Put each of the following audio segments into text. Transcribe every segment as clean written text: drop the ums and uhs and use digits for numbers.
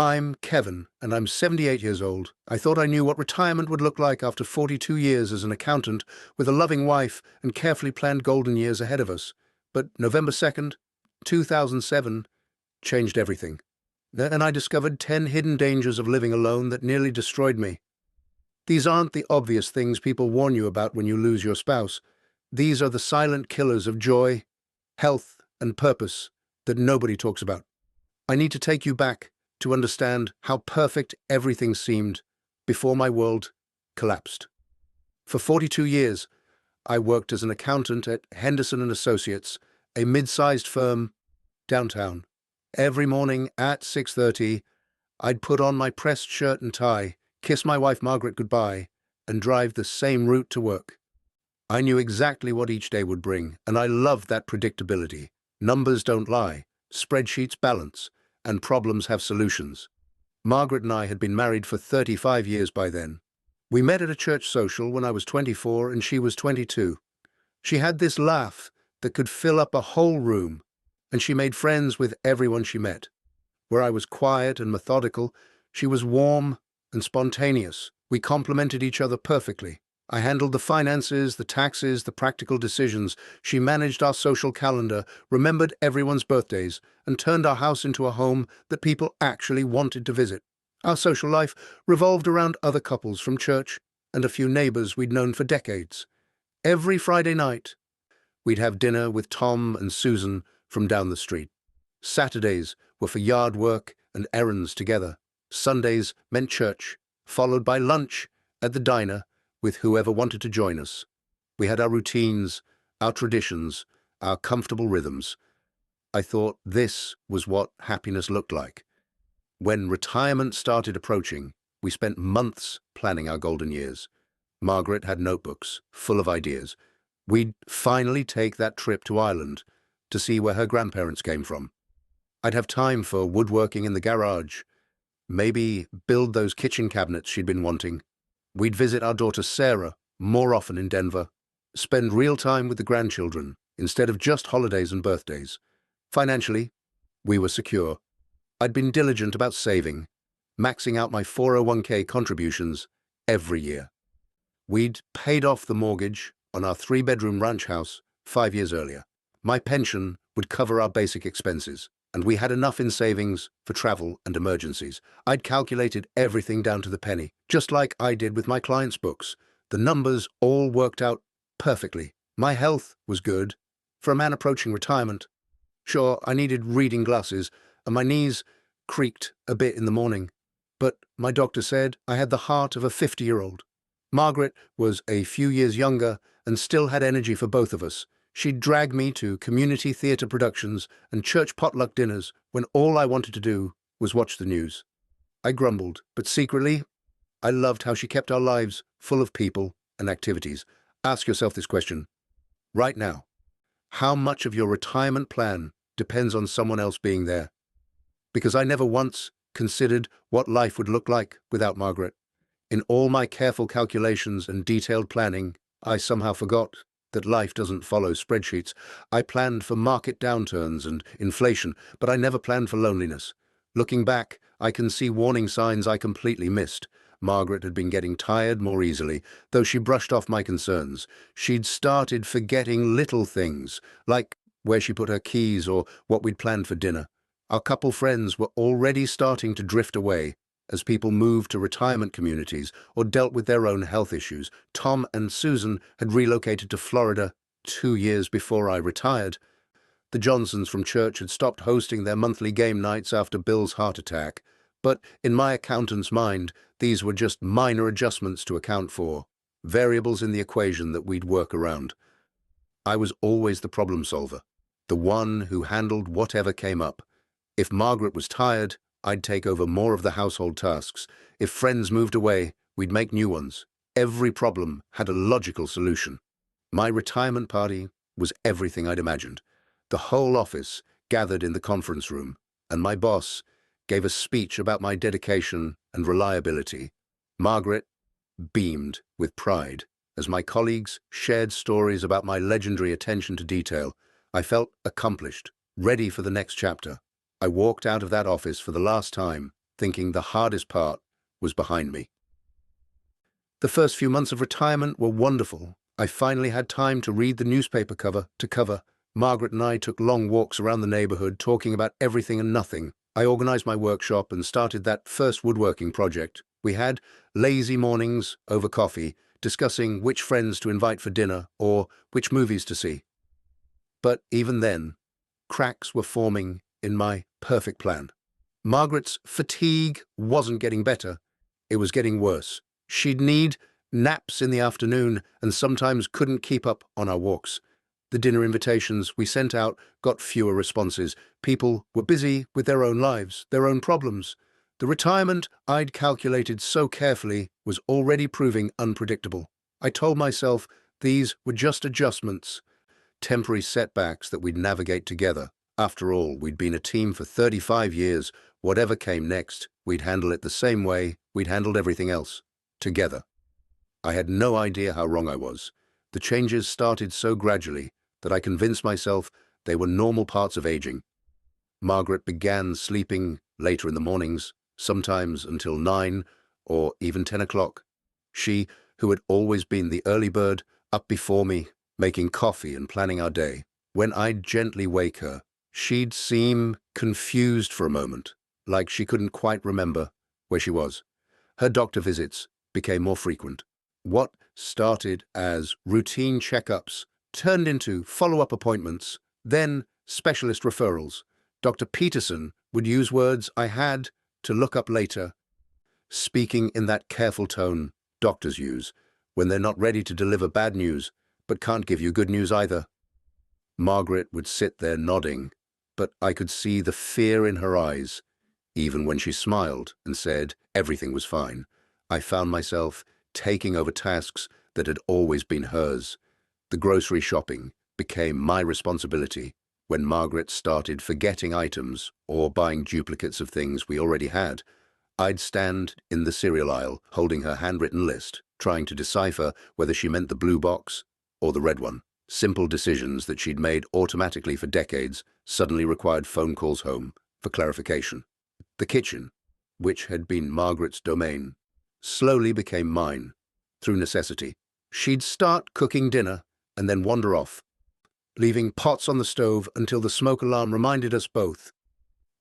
I'm Kevin, and I'm 78 years old. I thought I knew what retirement would look like after 42 years as an accountant with a loving wife and carefully planned golden years ahead of us. But November 2nd, 2007 changed everything. And I discovered 10 hidden dangers of living alone that nearly destroyed me. These aren't the obvious things people warn you about when you lose your spouse. These are the silent killers of joy, health, and purpose that nobody talks about. I need to take you back to understand how perfect everything seemed before my world collapsed. For 42 years, I worked as an accountant at Henderson & Associates, a mid-sized firm downtown. Every morning at 6:30, I'd put on my pressed shirt and tie, kiss my wife Margaret goodbye, and drive the same route to work. I knew exactly what each day would bring, and I loved that predictability. Numbers don't lie, spreadsheets balance, and problems have solutions. Margaret and I had been married for 35 years by then. We met at a church social when I was 24 and she was 22. She had this laugh that could fill up a whole room, and she made friends with everyone she met. Where I was quiet and methodical, she was warm and spontaneous. We complemented each other perfectly. I handled the finances, the taxes, the practical decisions. She managed our social calendar, remembered everyone's birthdays, and turned our house into a home that people actually wanted to visit. Our social life revolved around other couples from church and a few neighbors we'd known for decades. Every Friday night, we'd have dinner with Tom and Susan from down the street. Saturdays were for yard work and errands together. Sundays meant church, followed by lunch at the diner with whoever wanted to join us. We had our routines, our traditions, our comfortable rhythms. I thought this was what happiness looked like. When retirement started approaching, we spent months planning our golden years. Margaret had notebooks full of ideas. We'd finally take that trip to Ireland to see where her grandparents came from. I'd have time for woodworking in the garage, maybe build those kitchen cabinets she'd been wanting. We'd visit our daughter Sarah more often in Denver, spend real time with the grandchildren instead of just holidays and birthdays. Financially, we were secure. I'd been diligent about saving, maxing out my 401k contributions every year. We'd paid off the mortgage on our 3-bedroom ranch house 5 years earlier. My pension would cover our basic expenses, and we had enough in savings for travel and emergencies. I'd calculated everything down to the penny, just like I did with my clients' books. The numbers all worked out perfectly. My health was good for a man approaching retirement. Sure, I needed reading glasses, and my knees creaked a bit in the morning, but my doctor said I had the heart of a 50-year-old. Margaret was a few years younger and still had energy for both of us. She'd drag me to community theater productions and church potluck dinners when all I wanted to do was watch the news. I grumbled, but secretly, I loved how she kept our lives full of people and activities. Ask yourself this question right now. How much of your retirement plan depends on someone else being there? Because I never once considered what life would look like without Margaret. In all my careful calculations and detailed planning, I somehow forgot that life doesn't follow spreadsheets. I planned for market downturns and inflation, but I never planned for loneliness. Looking back, I can see warning signs I completely missed. Margaret had been getting tired more easily, though she brushed off my concerns. She'd started forgetting little things, like where she put her keys or what we'd planned for dinner. Our couple friends were already starting to drift away as people moved to retirement communities or dealt with their own health issues. Tom and Susan had relocated to Florida 2 years before I retired. The Johnsons from church had stopped hosting their monthly game nights after Bill's heart attack, but in my accountant's mind, these were just minor adjustments to account for, variables in the equation that we'd work around. I was always the problem solver, the one who handled whatever came up. If Margaret was tired, I'd take over more of the household tasks. If friends moved away, we'd make new ones. Every problem had a logical solution. My retirement party was everything I'd imagined. The whole office gathered in the conference room, and my boss gave a speech about my dedication and reliability. Margaret beamed with pride as my colleagues shared stories about my legendary attention to detail. I felt accomplished, ready for the next chapter. I walked out of that office for the last time, thinking the hardest part was behind me. The first few months of retirement were wonderful. I finally had time to read the newspaper cover to cover. Margaret and I took long walks around the neighborhood talking about everything and nothing. I organized my workshop and started that first woodworking project. We had lazy mornings over coffee, discussing which friends to invite for dinner or which movies to see. But even then, cracks were forming in my perfect plan. Margaret's fatigue wasn't getting better, it was getting worse. She'd need naps in the afternoon and sometimes couldn't keep up on our walks. The dinner invitations we sent out got fewer responses. People were busy with their own lives, their own problems. The retirement I'd calculated so carefully was already proving unpredictable. I told myself these were just adjustments, temporary setbacks that we'd navigate together. After all, we'd been a team for 35 years. Whatever came next, we'd handle it the same way we'd handled everything else, together. I had no idea how wrong I was. The changes started so gradually that I convinced myself they were normal parts of aging. Margaret began sleeping later in the mornings, sometimes until 9 or even 10 o'clock. She, who had always been the early bird, up before me, making coffee and planning our day. When I'd gently wake her, she'd seem confused for a moment, like she couldn't quite remember where she was. Her doctor visits became more frequent. What started as routine checkups turned into follow-up appointments, then specialist referrals. Dr. Peterson would use words I had to look up later, speaking in that careful tone doctors use when they're not ready to deliver bad news, but can't give you good news either. Margaret would sit there nodding, but I could see the fear in her eyes. Even when she smiled and said everything was fine, I found myself taking over tasks that had always been hers. The grocery shopping became my responsibility when Margaret started forgetting items or buying duplicates of things we already had. I'd stand in the cereal aisle holding her handwritten list, trying to decipher whether she meant the blue box or the red one. Simple decisions that she'd made automatically for decades suddenly required phone calls home for clarification. The kitchen, which had been Margaret's domain, slowly became mine through necessity. She'd start cooking dinner and then wander off, leaving pots on the stove until the smoke alarm reminded us both.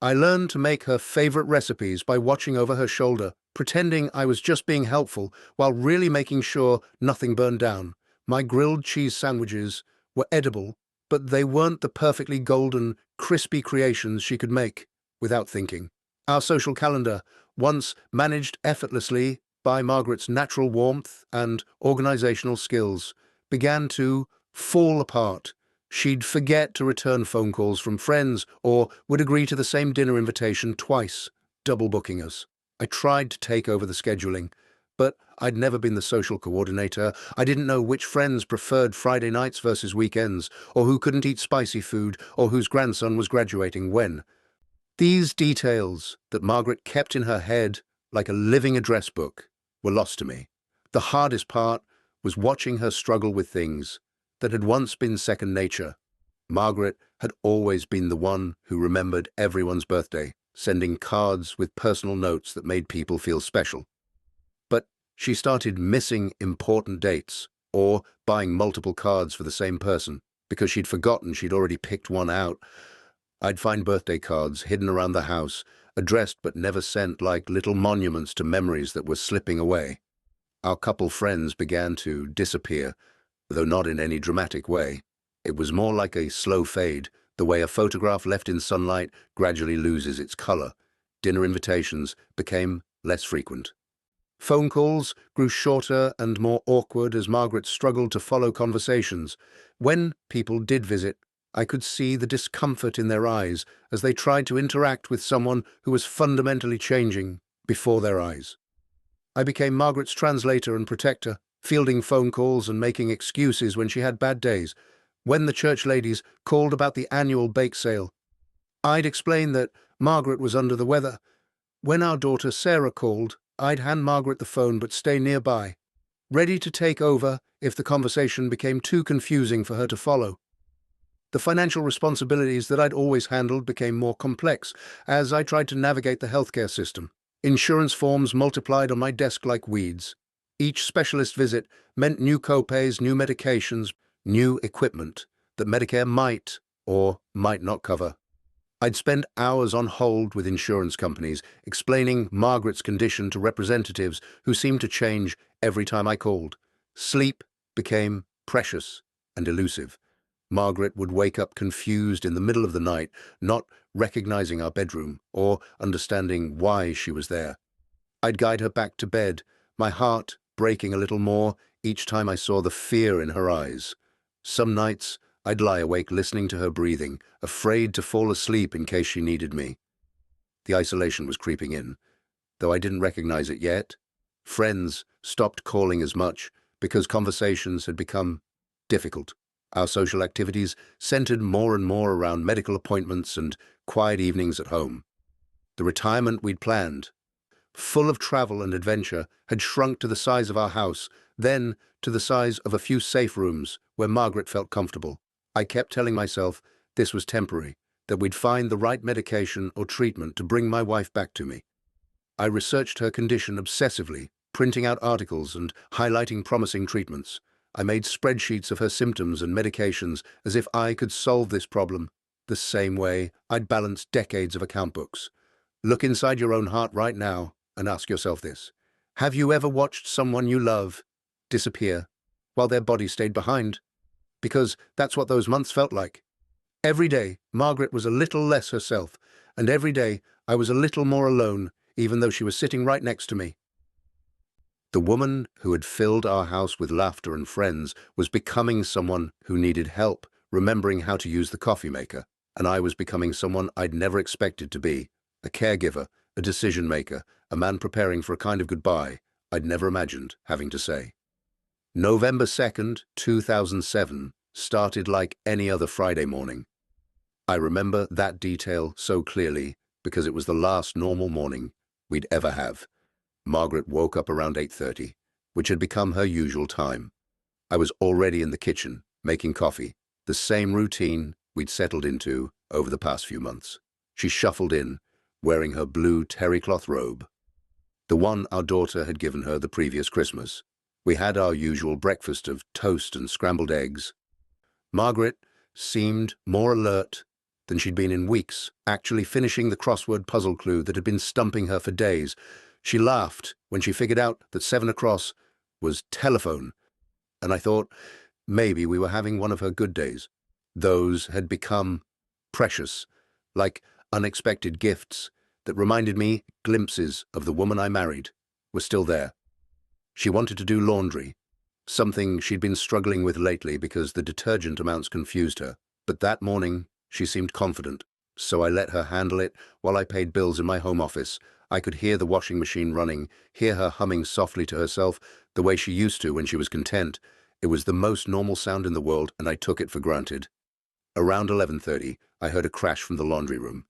I learned to make her favorite recipes by watching over her shoulder, pretending I was just being helpful while really making sure nothing burned down. My grilled cheese sandwiches were edible, but they weren't the perfectly golden, crispy creations she could make without thinking. Our social calendar, once managed effortlessly by Margaret's natural warmth and organizational skills, began to fall apart. She'd forget to return phone calls from friends or would agree to the same dinner invitation twice, double booking us. I tried to take over the scheduling, but I'd never been the social coordinator. I didn't know which friends preferred Friday nights versus weekends, or who couldn't eat spicy food, or whose grandson was graduating when. These details that Margaret kept in her head like a living address book were lost to me. The hardest part was watching her struggle with things that had once been second nature. Margaret had always been the one who remembered everyone's birthday, sending cards with personal notes that made people feel special. But she started missing important dates or buying multiple cards for the same person because she'd forgotten she'd already picked one out. I'd find birthday cards hidden around the house, addressed but never sent, like little monuments to memories that were slipping away. Our couple friends began to disappear, though not in any dramatic way. It was more like a slow fade, the way a photograph left in sunlight gradually loses its color. Dinner invitations became less frequent. Phone calls grew shorter and more awkward as Margaret struggled to follow conversations. When people did visit, I could see the discomfort in their eyes as they tried to interact with someone who was fundamentally changing before their eyes. I became Margaret's translator and protector, fielding phone calls and making excuses when she had bad days. When the church ladies called about the annual bake sale, I'd explain that Margaret was under the weather. When our daughter Sarah called, I'd hand Margaret the phone but stay nearby, ready to take over if the conversation became too confusing for her to follow. The financial responsibilities that I'd always handled became more complex as I tried to navigate the healthcare system. Insurance forms multiplied on my desk like weeds. Each specialist visit meant new copays, new medications, new equipment that Medicare might or might not cover. I'd spend hours on hold with insurance companies, explaining Margaret's condition to representatives who seemed to change every time I called. Sleep became precious and elusive. Margaret would wake up confused in the middle of the night, not recognizing our bedroom or understanding why she was there. I'd guide her back to bed, my heart breaking a little more each time I saw the fear in her eyes. Some nights, I'd lie awake listening to her breathing, afraid to fall asleep in case she needed me. The isolation was creeping in, though I didn't recognize it yet. Friends stopped calling as much because conversations had become difficult. Our social activities centered more and more around medical appointments and quiet evenings at home. The retirement we'd planned, full of travel and adventure, had shrunk to the size of our house, then to the size of a few safe rooms where Margaret felt comfortable. I kept telling myself this was temporary, that we'd find the right medication or treatment to bring my wife back to me. I researched her condition obsessively, printing out articles and highlighting promising treatments. I made spreadsheets of her symptoms and medications as if I could solve this problem the same way I'd balanced decades of account books. Look inside your own heart right now and ask yourself this. Have you ever watched someone you love disappear while their body stayed behind? Because that's what those months felt like. Every day, Margaret was a little less herself, and every day I was a little more alone, even though she was sitting right next to me. The woman who had filled our house with laughter and friends was becoming someone who needed help, remembering how to use the coffee maker, and I was becoming someone I'd never expected to be, a caregiver, a decision maker, a man preparing for a kind of goodbye I'd never imagined having to say. November 2nd, 2007 started like any other Friday morning. I remember that detail so clearly because it was the last normal morning we'd ever have. Margaret woke up around 8:30, which had become her usual time. I was already in the kitchen, making coffee, the same routine we'd settled into over the past few months. She shuffled in, wearing her blue terry cloth robe, the one our daughter had given her the previous Christmas. We had our usual breakfast of toast and scrambled eggs. Margaret seemed more alert than she'd been in weeks, actually finishing the crossword puzzle clue that had been stumping her for days. She laughed when she figured out that 7 across was telephone, and I thought maybe we were having one of her good days. Those had become precious, like unexpected gifts that reminded me glimpses of the woman I married were still there. She wanted to do laundry, something she'd been struggling with lately because the detergent amounts confused her. But that morning, she seemed confident, so I let her handle it while I paid bills in my home office. I could hear the washing machine running, hear her humming softly to herself, the way she used to when she was content. It was the most normal sound in the world, and I took it for granted. Around 11:30, I heard a crash from the laundry room.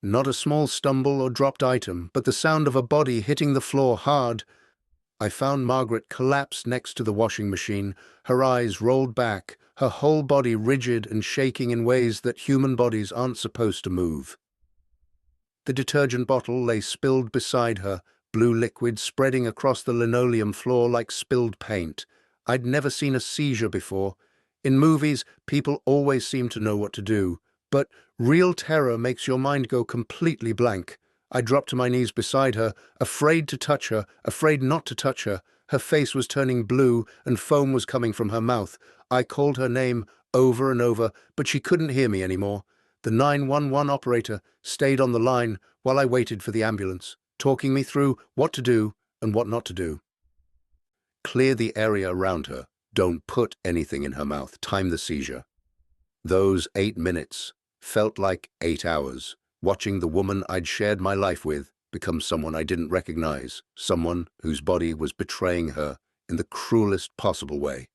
Not a small stumble or dropped item, but the sound of a body hitting the floor hard. I found Margaret collapsed next to the washing machine, her eyes rolled back, her whole body rigid and shaking in ways that human bodies aren't supposed to move. The detergent bottle lay spilled beside her, blue liquid spreading across the linoleum floor like spilled paint. I'd never seen a seizure before. In movies, people always seem to know what to do, but real terror makes your mind go completely blank. I dropped to my knees beside her, afraid to touch her, afraid not to touch her. Her face was turning blue and foam was coming from her mouth. I called her name over and over, but she couldn't hear me anymore. The 911 operator stayed on the line while I waited for the ambulance, talking me through what to do and what not to do. Clear the area around her. Don't put anything in her mouth. Time the seizure. Those 8 minutes felt like 8 hours, watching the woman I'd shared my life with become someone I didn't recognize, someone whose body was betraying her in the cruelest possible way.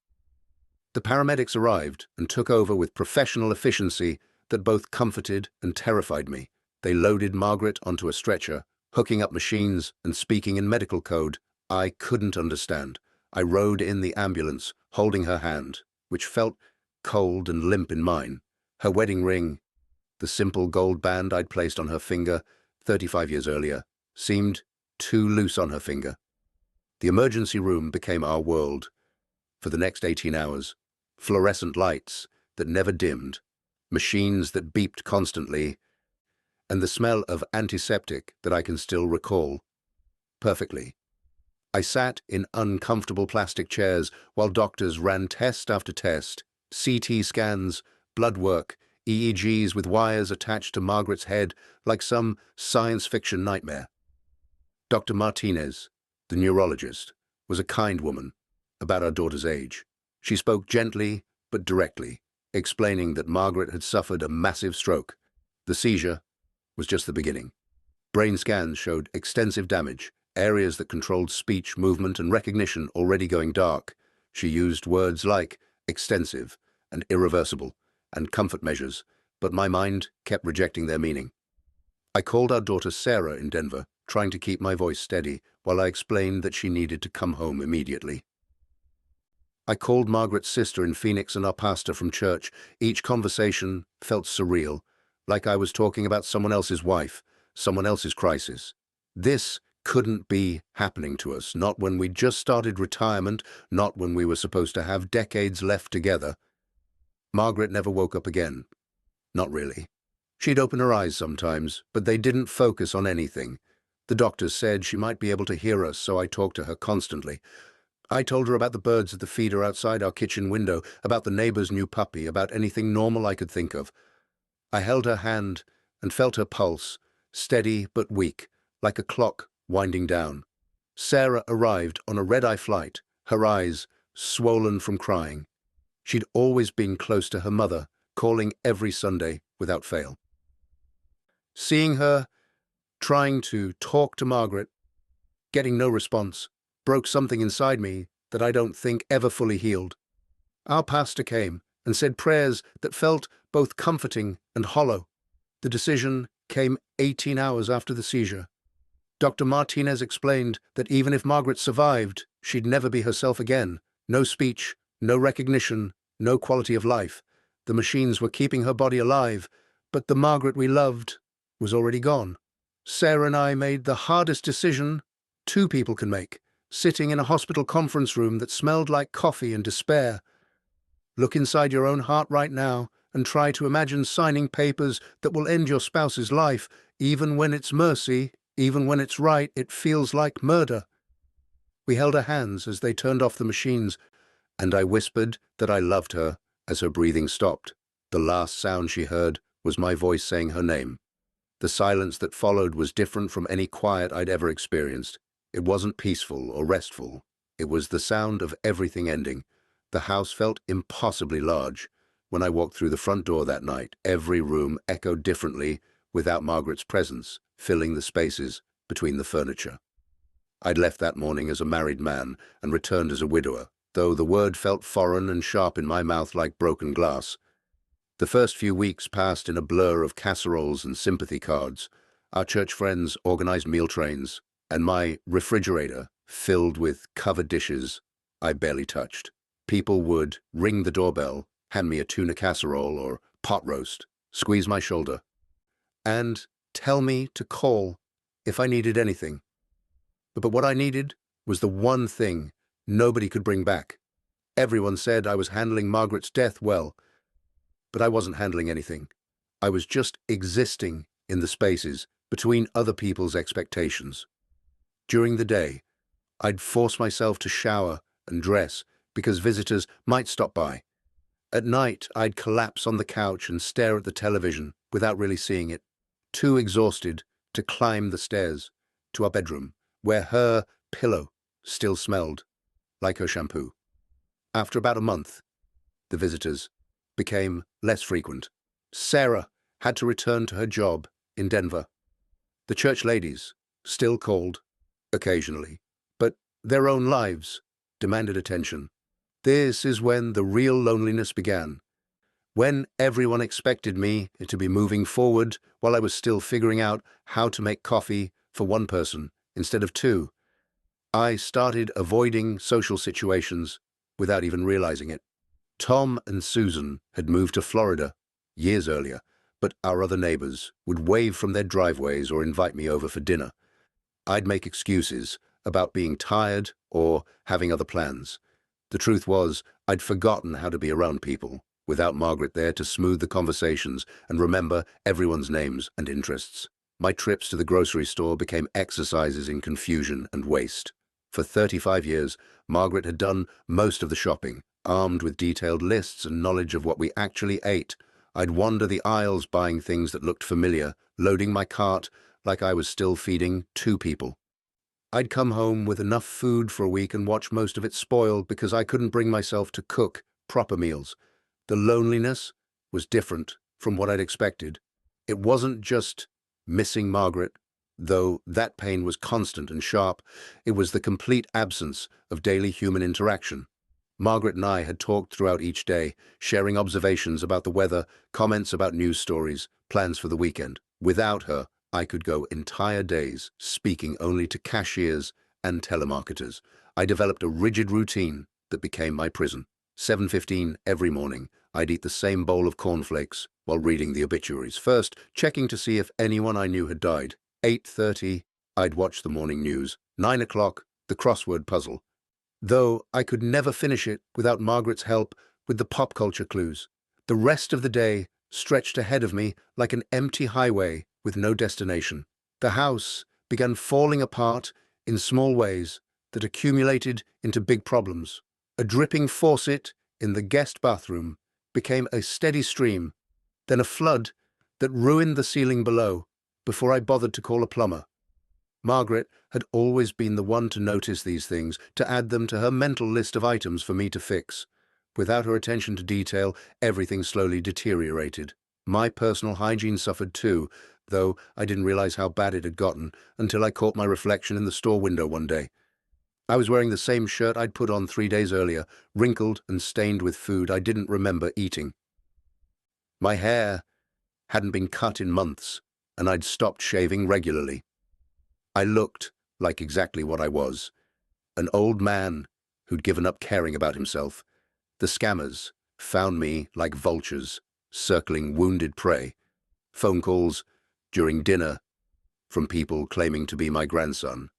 The paramedics arrived and took over with professional efficiency that both comforted and terrified me. They loaded Margaret onto a stretcher, hooking up machines and speaking in medical code I couldn't understand. I rode in the ambulance, holding her hand, which felt cold and limp in mine. Her wedding ring, the simple gold band I'd placed on her finger 35 years earlier, seemed too loose on her finger. The emergency room became our world. For the next 18 hours, fluorescent lights that never dimmed, machines that beeped constantly, and the smell of antiseptic that I can still recall perfectly. I sat in uncomfortable plastic chairs while doctors ran test after test, CT scans, blood work, EEGs with wires attached to Margaret's head like some science fiction nightmare. Dr. Martinez, the neurologist, was a kind woman, about our daughter's age. She spoke gently but directly, explaining that Margaret had suffered a massive stroke. The seizure was just the beginning. Brain scans showed extensive damage, areas that controlled speech, movement, and recognition already going dark. She used words like extensive and irreversible and comfort measures, but my mind kept rejecting their meaning. I called our daughter Sarah in Denver, trying to keep my voice steady while I explained that she needed to come home immediately. I called Margaret's sister in Phoenix and our pastor from church. Each conversation felt surreal, like I was talking about someone else's wife, someone else's crisis. This couldn't be happening to us, not when we just started retirement, not when we were supposed to have decades left together. Margaret never woke up again. Not really. She'd open her eyes sometimes, but they didn't focus on anything. The doctors said she might be able to hear us, so I talked to her constantly. I told her about the birds at the feeder outside our kitchen window, about the neighbor's new puppy, about anything normal I could think of. I held her hand and felt her pulse, steady but weak, like a clock winding down. Sarah arrived on a red-eye flight, her eyes swollen from crying. She'd always been close to her mother, calling every Sunday without fail. Seeing her, trying to talk to Margaret, getting no response, broke something inside me that I don't think ever fully healed. Our pastor came and said prayers that felt both comforting and hollow. The decision came 18 hours after the seizure. Dr. Martinez explained that even if Margaret survived, she'd never be herself again. No speech, no recognition, no quality of life. The machines were keeping her body alive, but the Margaret we loved was already gone. Sarah and I made the hardest decision two people can make, sitting in a hospital conference room that smelled like coffee and despair. Look inside your own heart right now and try to imagine signing papers that will end your spouse's life. Even when it's mercy, even when it's right, it feels like murder. We held her hands as they turned off the machines, and I whispered that I loved her as her breathing stopped. The last sound she heard was my voice saying her name. The silence that followed was different from any quiet I'd ever experienced. It wasn't peaceful or restful. It was the sound of everything ending. The house felt impossibly large. When I walked through the front door that night, every room echoed differently without Margaret's presence, filling the spaces between the furniture. I'd left that morning as a married man and returned as a widower, though the word felt foreign and sharp in my mouth like broken glass. The first few weeks passed in a blur of casseroles and sympathy cards. Our church friends organized meal trains, and my refrigerator filled with covered dishes I barely touched. People would ring the doorbell, hand me a tuna casserole or pot roast, squeeze my shoulder, and tell me to call if I needed anything. But what I needed was the one thing nobody could bring back. Everyone said I was handling Margaret's death well, but I wasn't handling anything. I was just existing in the spaces between other people's expectations. During the day, I'd force myself to shower and dress because visitors might stop by. At night, I'd collapse on the couch and stare at the television without really seeing it, too exhausted to climb the stairs to our bedroom, where her pillow still smelled like her shampoo. After about a month, the visitors became less frequent. Sarah had to return to her job in Denver. The church ladies still called occasionally, but their own lives demanded attention. This is when the real loneliness began. When everyone expected me to be moving forward while I was still figuring out how to make coffee for one person instead of two, I started avoiding social situations without even realizing it. Tom and Susan had moved to Florida years earlier, but our other neighbors would wave from their driveways or invite me over for dinner. I'd make excuses about being tired or having other plans. The truth was, I'd forgotten how to be around people, without Margaret there to smooth the conversations and remember everyone's names and interests. My trips to the grocery store became exercises in confusion and waste. For 35 years, Margaret had done most of the shopping, armed with detailed lists and knowledge of what we actually ate. I'd wander the aisles buying things that looked familiar, loading my cart like I was still feeding two people. I'd come home with enough food for a week and watch most of it spoil because I couldn't bring myself to cook proper meals. The loneliness was different from what I'd expected. It wasn't just missing Margaret, though that pain was constant and sharp. It was the complete absence of daily human interaction. Margaret and I had talked throughout each day, sharing observations about the weather, comments about news stories, plans for the weekend. Without her, I could go entire days speaking only to cashiers and telemarketers. I developed a rigid routine that became my prison. 7:15 every morning, I'd eat the same bowl of cornflakes while reading the obituaries. First, checking to see if anyone I knew had died. 8:30, I'd watch the morning news. 9 o'clock, the crossword puzzle. Though I could never finish it without Margaret's help with the pop culture clues. The rest of the day stretched ahead of me like an empty highway with no destination. The house began falling apart in small ways that accumulated into big problems. A dripping faucet in the guest bathroom became a steady stream, then a flood that ruined the ceiling below before I bothered to call a plumber. Margaret had always been the one to notice these things, to add them to her mental list of items for me to fix. Without her attention to detail, everything slowly deteriorated. My personal hygiene suffered too, though I didn't realize how bad it had gotten until I caught my reflection in the store window one day. I was wearing the same shirt I'd put on 3 days earlier, wrinkled and stained with food I didn't remember eating. My hair hadn't been cut in months, and I'd stopped shaving regularly. I looked like exactly what I was, an old man who'd given up caring about himself. The scammers found me like vultures, circling wounded prey. Phone calls during dinner from people claiming to be my grandson,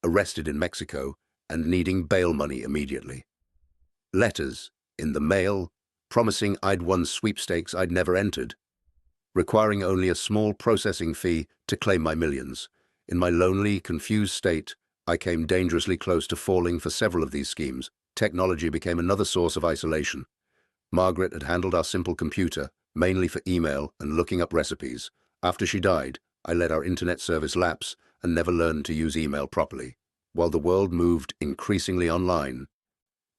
arrested in Mexico and needing bail money immediately. Letters in the mail promising I'd won sweepstakes I'd never entered, requiring only a small processing fee to claim my millions. In my lonely, confused state, I came dangerously close to falling for several of these schemes. Technology became another source of isolation. Margaret had handled our simple computer, mainly for email and looking up recipes. After she died, I let our internet service lapse and never learned to use email properly. While the world moved increasingly online,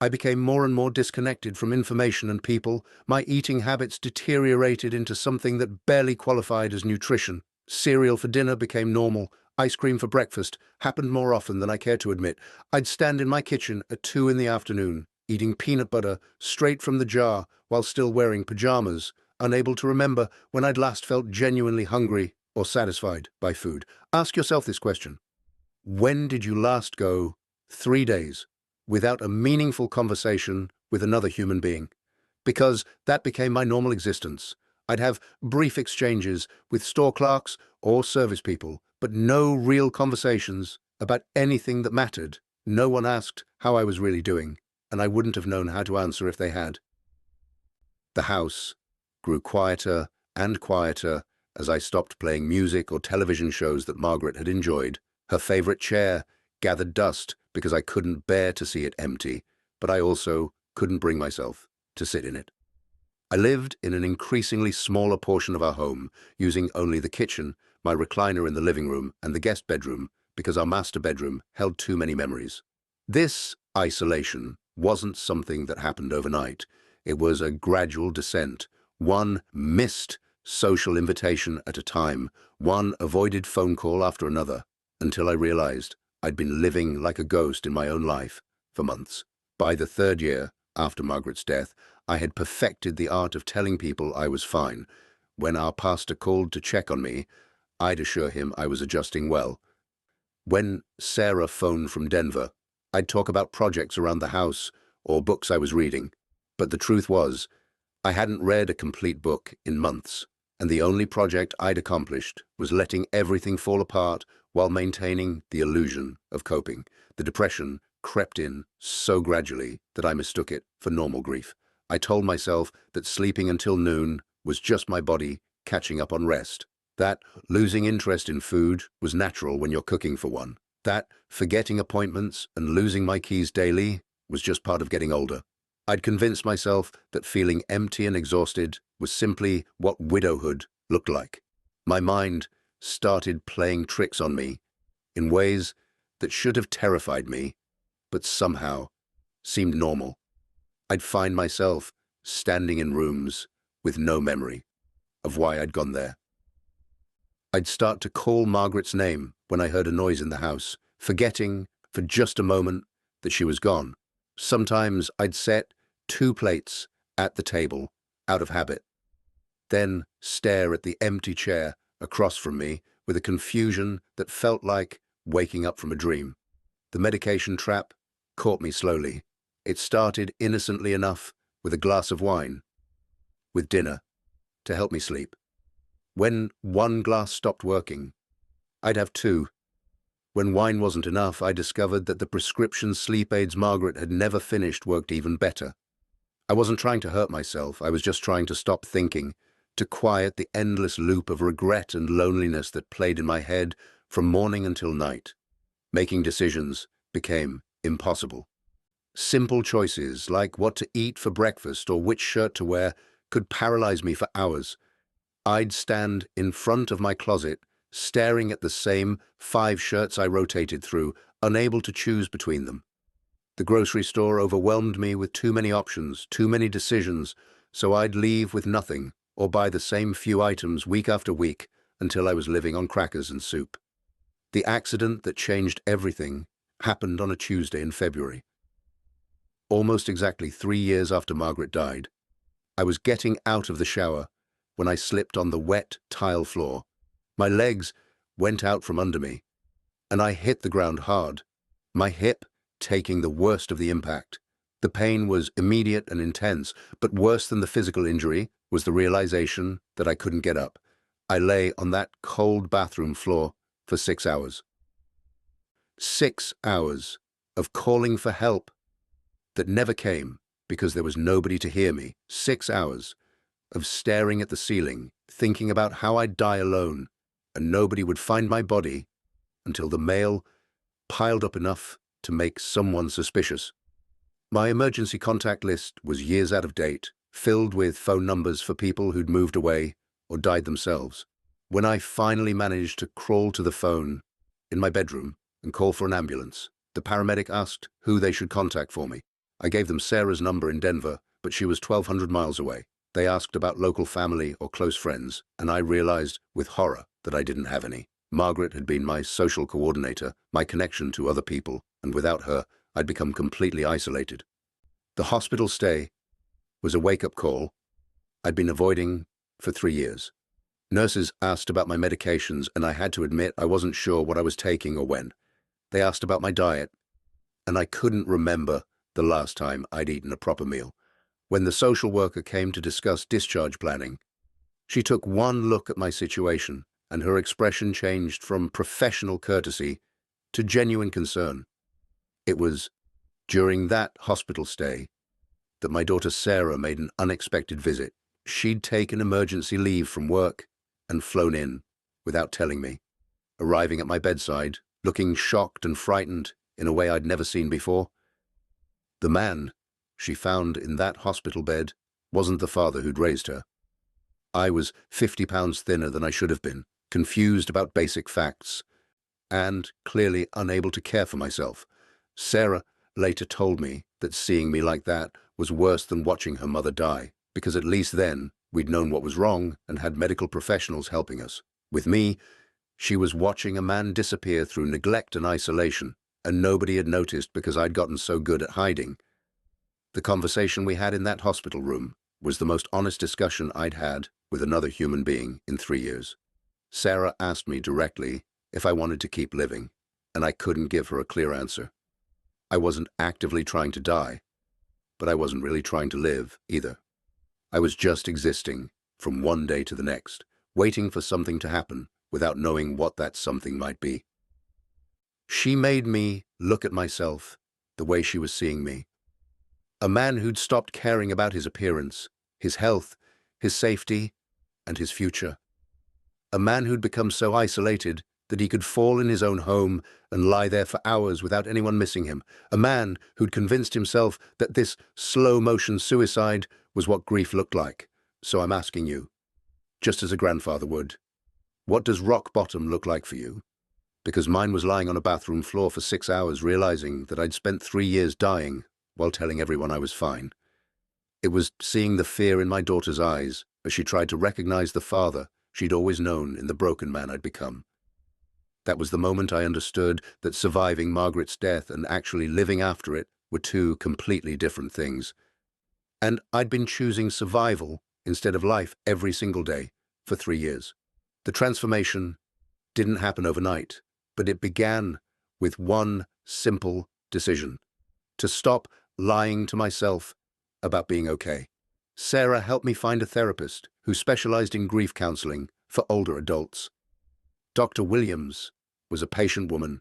I became more and more disconnected from information and people. My eating habits deteriorated into something that barely qualified as nutrition. Cereal for dinner became normal. Ice cream for breakfast happened more often than I cared to admit. I'd stand in my kitchen at 2 in the afternoon, eating peanut butter straight from the jar while still wearing pajamas, unable to remember when I'd last felt genuinely hungry or satisfied by food. Ask yourself this question. When did you last go 3 days without a meaningful conversation with another human being? Because that became my normal existence. I'd have brief exchanges with store clerks or service people, but no real conversations about anything that mattered. No one asked how I was really doing, and I wouldn't have known how to answer if they had. The house grew quieter and quieter as I stopped playing music or television shows that Margaret had enjoyed. Her favorite chair gathered dust because I couldn't bear to see it empty, but I also couldn't bring myself to sit in it. I lived in an increasingly smaller portion of our home, using only the kitchen, my recliner in the living room, and the guest bedroom, because our master bedroom held too many memories. This isolation wasn't something that happened overnight. It was a gradual descent, one missed social invitation at a time, one avoided phone call after another, until I realized I'd been living like a ghost in my own life for months. By the 3rd year, after Margaret's death, I had perfected the art of telling people I was fine. When our pastor called to check on me, I'd assure him I was adjusting well. When Sarah phoned from Denver, I'd talk about projects around the house or books I was reading. But the truth was, I hadn't read a complete book in months, and the only project I'd accomplished was letting everything fall apart while maintaining the illusion of coping. The depression crept in so gradually that I mistook it for normal grief. I told myself that sleeping until noon was just my body catching up on rest, that losing interest in food was natural when you're cooking for one, that forgetting appointments and losing my keys daily was just part of getting older. I'd convinced myself that feeling empty and exhausted was simply what widowhood looked like. My mind started playing tricks on me in ways that should have terrified me, but somehow seemed normal. I'd find myself standing in rooms with no memory of why I'd gone there. I'd start to call Margaret's name when I heard a noise in the house, forgetting for just a moment that she was gone. Sometimes I'd set 2 plates at the table out of habit, then stare at the empty chair across from me with a confusion that felt like waking up from a dream. The medication trap caught me slowly. It started innocently enough with a glass of wine, with dinner, to help me sleep. When one glass stopped working, I'd have 2. When wine wasn't enough, I discovered that the prescription sleep aids Margaret had never finished worked even better. I wasn't trying to hurt myself, I was just trying to stop thinking, to quiet the endless loop of regret and loneliness that played in my head from morning until night. Making decisions became impossible. Simple choices like what to eat for breakfast or which shirt to wear could paralyze me for hours. I'd stand in front of my closet, staring at the same 5 shirts I rotated through, unable to choose between them. The grocery store overwhelmed me with too many options, too many decisions, so I'd leave with nothing or buy the same few items week after week until I was living on crackers and soup. The accident that changed everything happened on a Tuesday in February. Almost exactly 3 years after Margaret died, I was getting out of the shower when I slipped on the wet tile floor. My legs went out from under me, and I hit the ground hard, my hip taking the worst of the impact. The pain was immediate and intense, but worse than the physical injury was the realization that I couldn't get up. I lay on that cold bathroom floor for 6 hours. 6 hours of calling for help that never came because there was nobody to hear me. 6 hours of staring at the ceiling, thinking about how I'd die alone, and nobody would find my body until the mail piled up enough to make someone suspicious. My emergency contact list was years out of date, filled with phone numbers for people who'd moved away or died themselves. When I finally managed to crawl to the phone in my bedroom and call for an ambulance, the paramedic asked who they should contact for me. I gave them Sarah's number in Denver, but she was 1,200 miles away. They asked about local family or close friends, and I realized with horror that I didn't have any. Margaret had been my social coordinator, my connection to other people, and without her, I'd become completely isolated. The hospital stay was a wake-up call I'd been avoiding for 3 years. Nurses asked about my medications, and I had to admit I wasn't sure what I was taking or when. They asked about my diet, and I couldn't remember the last time I'd eaten a proper meal. When the social worker came to discuss discharge planning, she took one look at my situation, and her expression changed from professional courtesy to genuine concern. It was during that hospital stay that my daughter Sarah made an unexpected visit. She'd taken emergency leave from work and flown in without telling me, arriving at my bedside, looking shocked and frightened in a way I'd never seen before. The man she found in that hospital bed wasn't the father who'd raised her. I was 50 pounds thinner than I should have been, confused about basic facts, and clearly unable to care for myself. Sarah later told me that seeing me like that was worse than watching her mother die, because at least then we'd known what was wrong and had medical professionals helping us. With me, she was watching a man disappear through neglect and isolation, and nobody had noticed because I'd gotten so good at hiding. The conversation we had in that hospital room was the most honest discussion I'd had with another human being in 3 years. Sarah asked me directly if I wanted to keep living, and I couldn't give her a clear answer. I wasn't actively trying to die, but I wasn't really trying to live either. I was just existing from one day to the next, waiting for something to happen without knowing what that something might be. She made me look at myself the way she was seeing me. A man who'd stopped caring about his appearance, his health, his safety, and his future. A man who'd become so isolated that he could fall in his own home and lie there for hours without anyone missing him. A man who'd convinced himself that this slow-motion suicide was what grief looked like. So I'm asking you, just as a grandfather would, what does rock bottom look like for you? Because mine was lying on a bathroom floor for 6 hours realizing that I'd spent 3 years dying while telling everyone I was fine. It was seeing the fear in my daughter's eyes as she tried to recognize the father she'd always known in the broken man I'd become. That was the moment I understood that surviving Margaret's death and actually living after it were two completely different things. And I'd been choosing survival instead of life every single day for 3 years. The transformation didn't happen overnight, but it began with one simple decision: to stop lying to myself about being okay. Sarah helped me find a therapist who specialized in grief counseling for older adults. Dr. Williams was a patient woman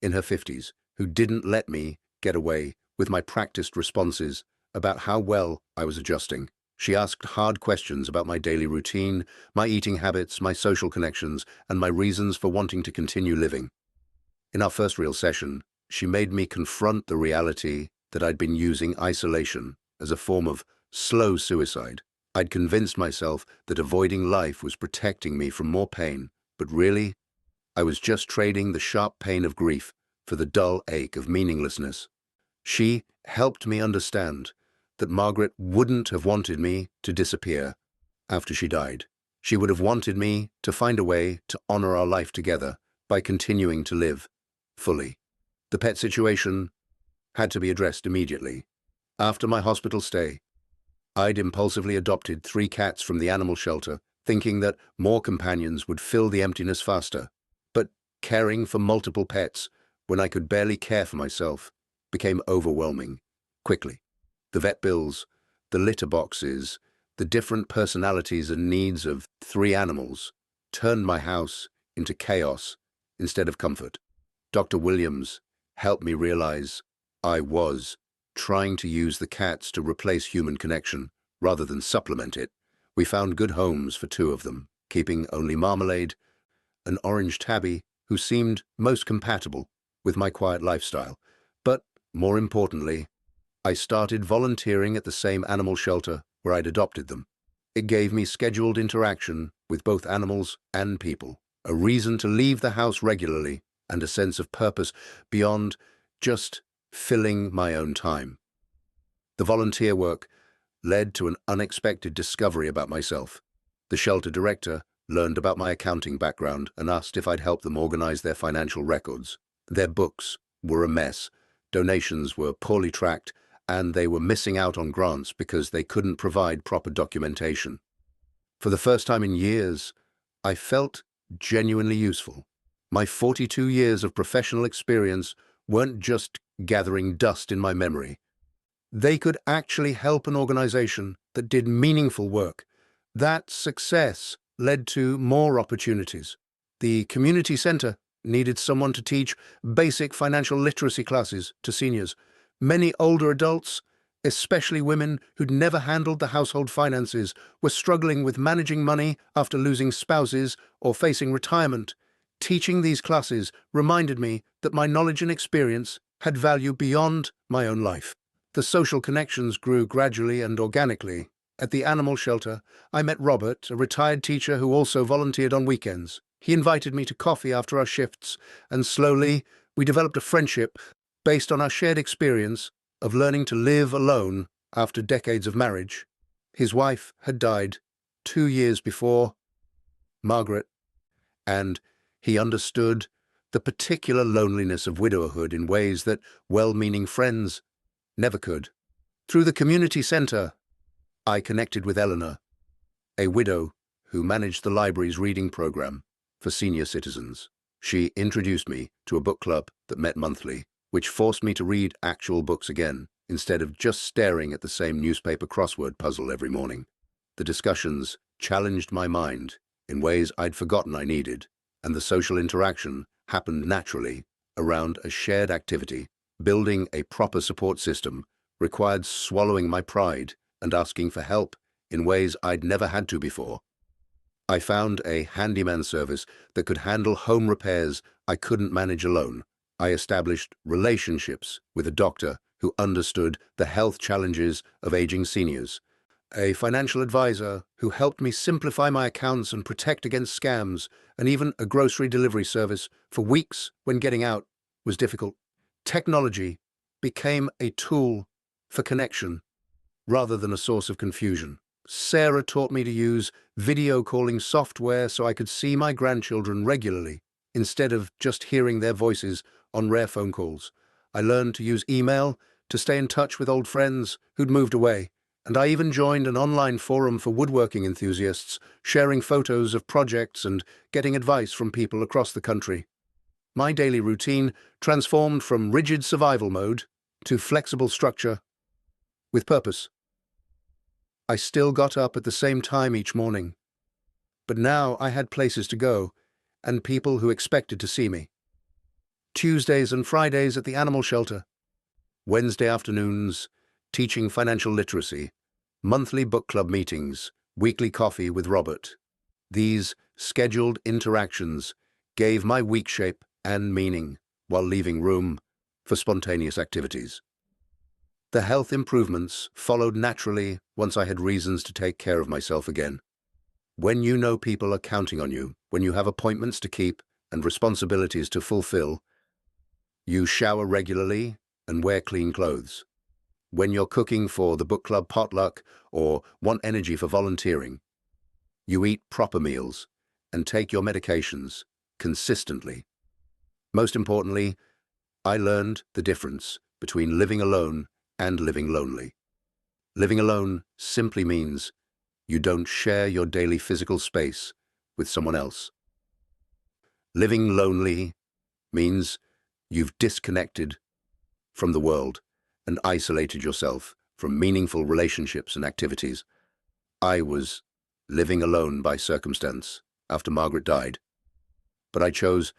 in her 50s who didn't let me get away with my practiced responses about how well I was adjusting. She asked hard questions about my daily routine, my eating habits, my social connections, and my reasons for wanting to continue living. In our first real session, she made me confront the reality that I'd been using isolation as a form of slow suicide. I'd convinced myself that avoiding life was protecting me from more pain, but really, I was just trading the sharp pain of grief for the dull ache of meaninglessness. She helped me understand that Margaret wouldn't have wanted me to disappear after she died. She would have wanted me to find a way to honor our life together by continuing to live fully. The pet situation had to be addressed immediately. After my hospital stay, I'd impulsively adopted 3 cats from the animal shelter, thinking that more companions would fill the emptiness faster. But caring for multiple pets, when I could barely care for myself, became overwhelming quickly. The vet bills, the litter boxes, the different personalities and needs of 3 animals turned my house into chaos instead of comfort. Dr. Williams helped me realize I was trying to use the cats to replace human connection rather than supplement it. We found good homes for 2 of them, keeping only Marmalade, an orange tabby who seemed most compatible with my quiet lifestyle. But more importantly, I started volunteering at the same animal shelter where I'd adopted them. It gave me scheduled interaction with both animals and people, a reason to leave the house regularly, and a sense of purpose beyond just filling my own time. The volunteer work led to an unexpected discovery about myself. The shelter director learned about my accounting background and asked if I'd help them organize their financial records. Their books were a mess, donations were poorly tracked, and they were missing out on grants because they couldn't provide proper documentation. For the first time in years, I felt genuinely useful. My 42 years of professional experience weren't just gathering dust in my memory. They could actually help an organization that did meaningful work. That success led to more opportunities. The community center needed someone to teach basic financial literacy classes to seniors. Many older adults, especially women who'd never handled the household finances, were struggling with managing money after losing spouses or facing retirement. Teaching these classes reminded me that my knowledge and experience had value beyond my own life. The social connections grew gradually and organically. At the animal shelter, I met Robert, a retired teacher who also volunteered on weekends. He invited me to coffee after our shifts, and slowly we developed a friendship based on our shared experience of learning to live alone after decades of marriage. His wife had died 2 years before, Margaret, and he understood the particular loneliness of widowhood in ways that well-meaning friends never could. Through the community center, I connected with Eleanor, a widow who managed the library's reading program for senior citizens. She introduced me to a book club that met monthly, which forced me to read actual books again, instead of just staring at the same newspaper crossword puzzle every morning. The discussions challenged my mind in ways I'd forgotten I needed, and the social interaction happened naturally around a shared activity. Building a proper support system required swallowing my pride and asking for help in ways I'd never had to before. I found a handyman service that could handle home repairs I couldn't manage alone. I established relationships with a doctor who understood the health challenges of aging seniors, a financial advisor who helped me simplify my accounts and protect against scams, and even a grocery delivery service for weeks when getting out was difficult. Technology became a tool for connection rather than a source of confusion. Sarah taught me to use video calling software so I could see my grandchildren regularly, instead of just hearing their voices on rare phone calls. I learned to use email to stay in touch with old friends who'd moved away, and I even joined an online forum for woodworking enthusiasts, sharing photos of projects and getting advice from people across the country. My daily routine transformed from rigid survival mode to flexible structure with purpose. I still got up at the same time each morning, but now I had places to go and people who expected to see me. Tuesdays and Fridays at the animal shelter, Wednesday afternoons teaching financial literacy, monthly book club meetings, weekly coffee with Robert. These scheduled interactions gave my week shape and meaning while leaving room for spontaneous activities. The health improvements followed naturally once I had reasons to take care of myself again. When you know people are counting on you, when you have appointments to keep and responsibilities to fulfill, you shower regularly and wear clean clothes. When you're cooking for the book club potluck or want energy for volunteering, you eat proper meals and take your medications consistently. Most importantly, I learned the difference between living alone and living lonely. Living alone simply means you don't share your daily physical space with someone else. Living lonely means you've disconnected from the world and isolated yourself from meaningful relationships and activities. I was living alone by circumstance after Margaret died, but I chose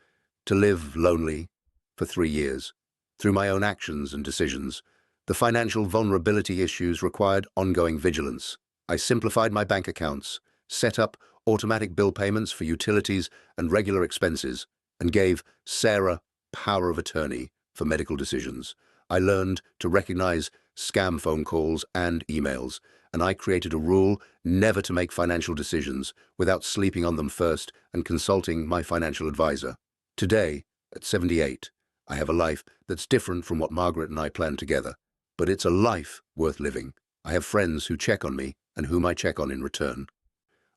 to live lonely for 3 years through my own actions and decisions. The financial vulnerability issues required ongoing vigilance. I simplified my bank accounts, set up automatic bill payments for utilities and regular expenses, and gave Sarah power of attorney for medical decisions. I learned to recognize scam phone calls and emails, and I created a rule never to make financial decisions without sleeping on them first and consulting my financial advisor. Today, at 78, I have a life that's different from what Margaret and I planned together. But it's a life worth living. I have friends who check on me and whom I check on in return.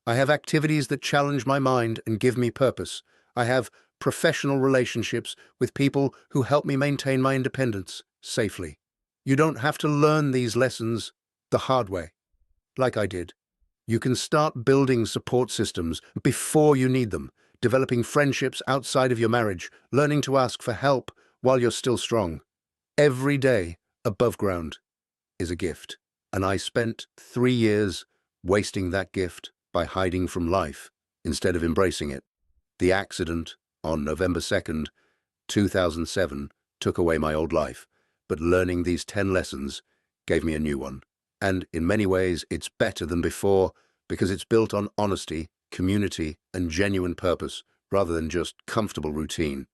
I have activities that challenge my mind and give me purpose. I have professional relationships with people who help me maintain my independence safely. You don't have to learn these lessons the hard way, like I did. You can start building support systems before you need them, developing friendships outside of your marriage, learning to ask for help while you're still strong. Every day above ground is a gift, and I spent 3 years wasting that gift by hiding from life instead of embracing it. The accident on November 2nd, 2007 took away my old life, but learning these 10 lessons gave me a new one. And in many ways, it's better than before because it's built on honesty, community, and genuine purpose rather than just comfortable routine.